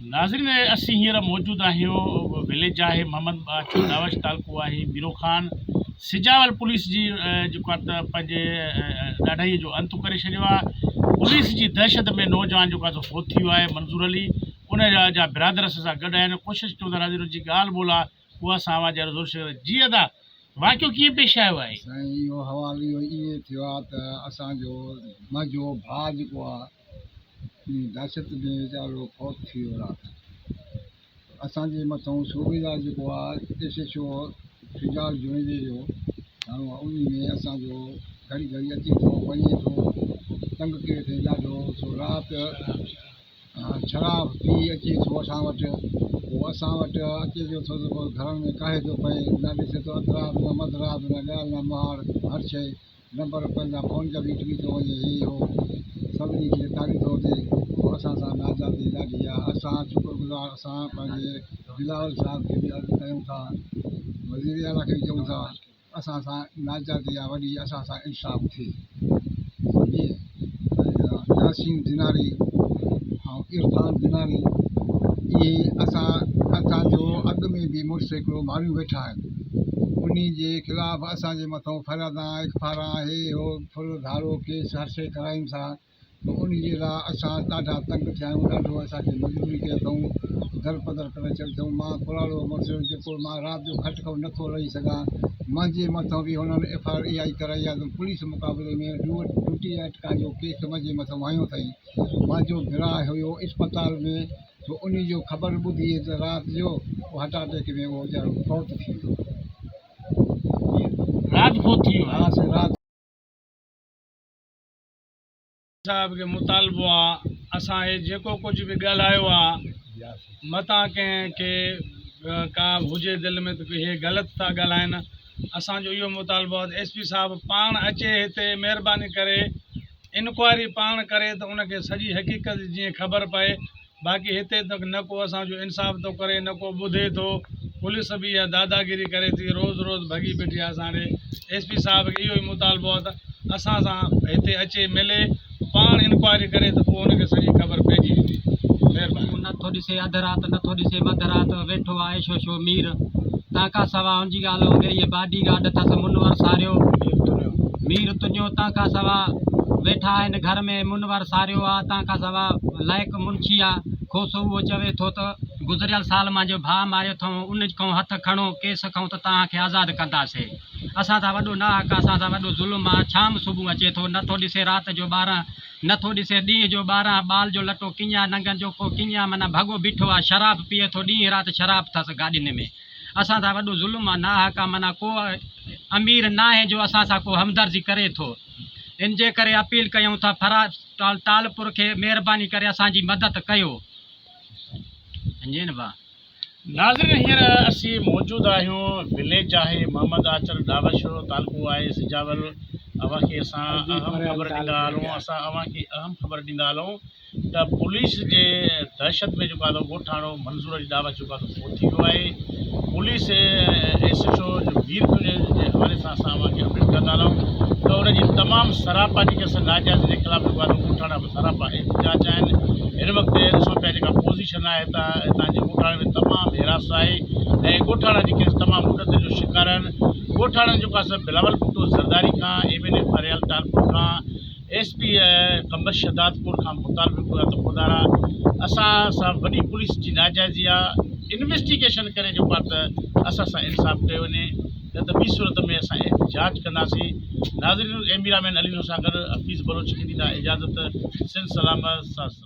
नाज़रीन असीं हींअर मौजूदु आहियूं विलेज आहे मोहम्मद बाचू दावश तालुको आहे मीरो खान सिजावल पुलिस जी जेको आहे त पंहिंजे ॾाढाईअ जो अंत करे छॾियो आहे। पुलिस जी दहशत में नौजवान जेको आहे फोत थी वियो आहे। मंज़ूर अली उन जा बिरादर असां सां गॾु आहिनि। कोशिशि कयूं था नाज़रीन जी ॻाल्हि ॿोल आहे उहा असां आवाज़ ज़रूरु जी अदा वाक़ियो कीअं पेश आयो आहे। साईं इहो हवालो इहो थियो आहे त असांजो मुंहिंजो भाउ जेको आहे दहशत में वीचारो फौत थी वियो राति। असांजे मथां सूबेदार जेको आहे एसएचओ फिजाल जुनेजे जो माण्हू आहे। उन में असांजो घड़ी घड़ी अचे थो वञे थो तंग करे थिए ॾाढो। सो राति शराब पी अचे थो असां वटि। पोइ असां वटि अचे थो त पोइ घर में काहे थो पए न ॾिसे थो अधरात न मधरात न ॻाल्हि न मार हर शइ नंबर पंहिंजा फ़ोन जा बि टिकी थो वञे हे हो सभिनी खे तारी थो थिए। पोइ असां सां नाजाती ॾाढी आहे। असां शुक्रगुज़ार असां पंहिंजे बिलावल साहिब खे बि अर्ज़ु कयूं था वज़ीर आला खे बि चऊं था असां सां नाजाती आहे वॾी असां सां इंसाफ़ थिए। यासीन दिनारी ऐं इरफान दिनारी इहे असांजो अॻु में बि मुड़ुसु हिकिड़ो माण्हू वेठा आहिनि। उन जे ख़िलाफ़ु असांजे मथां फरियादा इकफारा हे हो फुल धारो केस हर शइ करायूं था। उन जे लाइ असां ॾाढा तंग थिया आहियूं। ॾाढो असांखे मजबूरी कयो अथऊं दर पदर करे छॾियो अथऊं। मां कुराड़ो मुड़ुसु जेको मां राति जो खटखो नथो रही सघां मुंहिंजे मथां बि हुननि FIR कराई आहे। पुलिस मुक़ाबले में ड्यूटी अटका जो केस मुंहिंजे मथां आयो अथई। मुंहिंजो भिराउ हुयो इस्पताल में तो उन जो ख़बर ॿुधी त राति जो हार्ट अटैक में उहो वीचारो फौत थी वियो। राति फोत थी वियो हा साईं राति साहब के मुतालबो आहे असां हे जेको कुझु बि ॻाल्हायो आहे मतां कंहिंखे का हुजे दिलि में त हे ग़लति था ॻाल्हाइनि। असांजो इहो मुतालबो आहे त SP साहिबु पाण अचे हिते महिरबानी करे इंक्वायरी पाण करे त उनखे सॼी हक़ीक़त जीअं ख़बर पए। बाक़ी हिते त न को असांजो इंसाफ़ थो करे न को ॿुधे थो। पुलिस बि इहा दादागिरी करे थी रोज़ु रोज़ु भॻी बीठी आहे। असांजे SP साहिब खे इहो ई मुतालबो आहे त असां सां हिते अचे मिले पाण इंक्वायरी करे त पोइ हुनखे सॼी ख़बर पइजी वेंदी। महिरबानी। नथो ॾिसे अधु राति नथो ॾिसे मधु राति वेठो आहे शो मीर तव्हांखां सवाइ हुनजी ॻाल्हि हो इहे बाडी गार्ड अथसि मुनवर सारियो मीर तुंहिंजो तव्हांखां सवाइ वेठा आहिनि घर में मुनवर सारियो आहे। तव्हांखां सवाइ लाइक़ु मुंशी आहे खोसो उहो चवे थो त गुज़रियल साल मुंहिंजो भाउ मारियो अथऊं उन खां हथु खणो केस खऊं त तव्हांखे आज़ादु कंदासीं। असां सां वॾो न हक़ असां सां वॾो ज़ुल्म आहे। शाम सुबुह अचे थो नथो ॾिसे राति जो 12 नथो ॾिसे ॾींहं जो 12 ॿाल जो लटो कीअं नंगनि जो को कीअं माना भॻो बीठो आहे शराब पीए थो ॾींहं राति शराब अथसि गाॾियुनि में। असां सां वॾो ज़ुल्म आहे ना हक़ आहे माना को अमीर न आहे जो असां सां को हमदर्दी करे थो। इन जे करे अपील कयूं था फराज तालपुर खे महिरबानी करे असांजी मदद कयो। जी न भाउ। नाज़रीन हींअर असीं मौजूदु आहियूं विलेज आहे मोहम्मद आचर दावश तालुको आहे सिजावल। अव्हांखे असां अहम ख़बर ॾींदा हलूं अहम ख़बर ॾींदा हलूं त पुलिस जे दहशत में जेको आहे ॻोठाणो मंज़ूर अली दावश जेको आहे फोत थी वियो आहे। पुलिस SHO जो वीर जे हवाले सां असां अव्हांखे अपडेट कंदा हलूं त उनजी तमामु सरापा जेके असां नाजाइज़ जे ख़िलाफ़ु जेको आहे ॻोठाणा सरापा एहतिजाज आहिनि। हिन वक़्तु ॾिसो पिया जेका पोज़ीशन आहे हितां जे ॻोठाणे में तमामु हिरास आहे ऐं ॻोठाणा जेके तमामु मुदत जो शिकार आहिनि। ॻोठाणनि जेको आहे बिलावल भुट्टो ज़रदारी खां MNA फरियाल तालपुर खां SP कंबर शहदादपुर खां मुतालबिक हुआ त ख़ुदारा असां सां वॾी पुलिस जी नाजाइज़ी आहे। इन्वेस्टिगेशन करे जेको आहे त असां सां इंसाफ़ कयो वञे न त ॿी सूरत में असां एहतिजाज कंदासीं। नाज़रीन एमिरामैन अली सां गॾु हफ़ीज़ बलोच खे ॾींदा इजाज़त। सिंध सलामत।